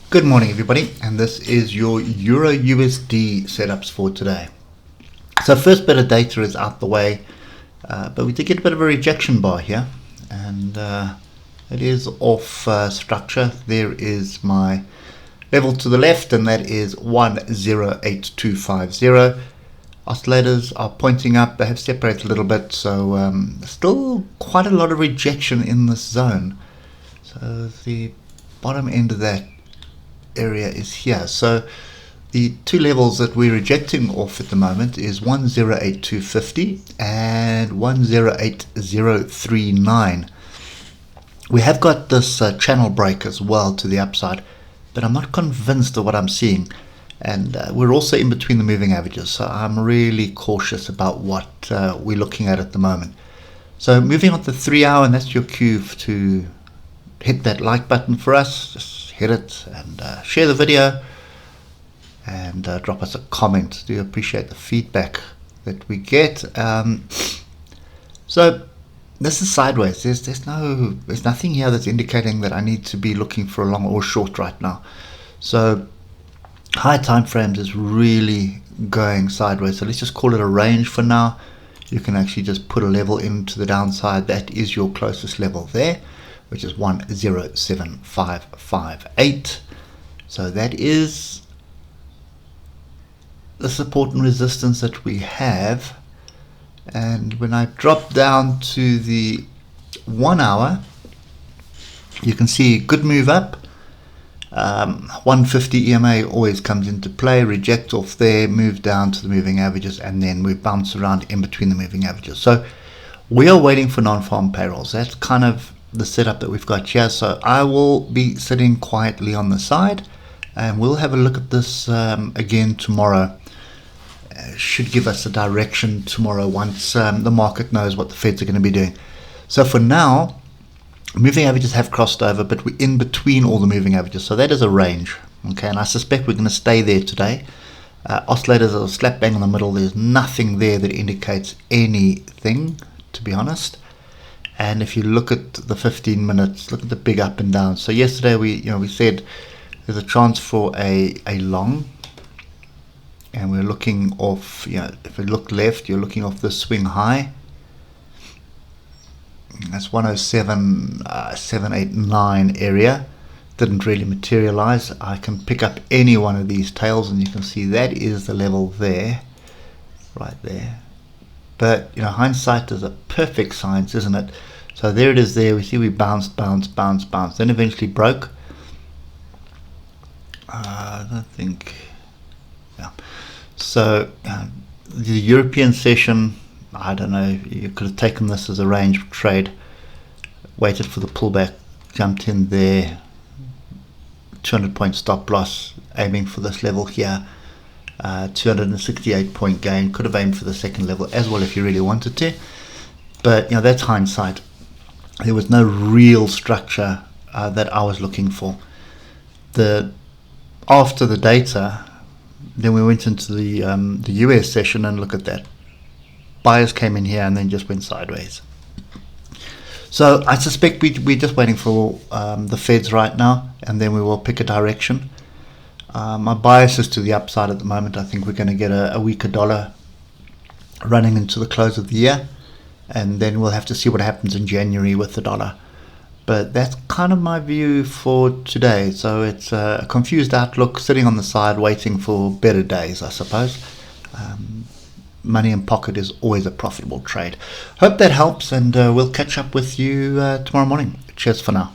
Good morning, everybody, and this is your Euro USD setups for today. So first bit of data is out the way, but we did get a bit of a rejection bar here, and it is off structure. There is my level to the left, and that is 108250. Oscillators are pointing up. They have separated a little bit, so still quite a lot of rejection in this zone. So the bottom end of that area is here. So the two levels that we're rejecting off at the moment is 108250 and 108039. We have got this channel break as well to the upside, but I'm not convinced of what I'm seeing, and we're also in between the moving averages, so I'm really cautious about what we're looking at the moment. So moving on to the 3 hour, and that's your cue to hit that like button for us. Just hit it and share the video and drop us a comment. Do appreciate the feedback that we get. So this is sideways. There's nothing here that's indicating that I need to be looking for a long or short right now. So high time frames is really going sideways. So let's just call it a range for now. You can actually just put a level into the downside. That is your closest level there, which is 107558. So that is the support and resistance that we have. And when I drop down to the 1 hour, you can see good move up. 150 EMA always comes into play. Reject off there, move down to the moving averages, and then we bounce around in between the moving averages. So we are waiting for non-farm payrolls. That's kind of the setup that we've got here. So I will be sitting quietly on the side, and we'll have a look at this again tomorrow. Should give us a direction tomorrow once the market knows what the Feds are going to be doing. So for now, moving averages have crossed over, but we're in between all the moving averages, so that is a range. Okay, and I suspect we're going to stay there today. Oscillators are slap bang in the middle. There's nothing there that indicates anything, to be honest. And if you look at the 15 minutes, look at the big up and down. So yesterday we said there's a chance for a long, and we're looking off. If we look left, you're looking off the swing high. That's 107,789 area. Didn't really materialize. I can pick up any one of these tails, and you can see that is the level there, right there. But hindsight is a perfect science, isn't it? So there it is there. We see we bounced, then eventually broke. I don't think, yeah. So the European session, I don't know, you could have taken this as a range trade, waited for the pullback, jumped in there, 200 point stop loss, aiming for this level here. 268 point gain. Could have aimed for the second level as well if you really wanted to, but that's hindsight. There was no real structure that I was looking for. After the data, then we went into the US session, and look at that. Buyers came in here and then just went sideways. So I suspect we're just waiting for the Feds right now, and then we will pick a direction. My bias is to the upside at the moment. I think we're going to get a weaker dollar running into the close of the year, and then we'll have to see what happens in January with the dollar. But that's kind of my view for today. So it's a confused outlook, sitting on the side waiting for better days, I suppose. Money in pocket is always a profitable trade. Hope that helps, and we'll catch up with you tomorrow morning. Cheers for now.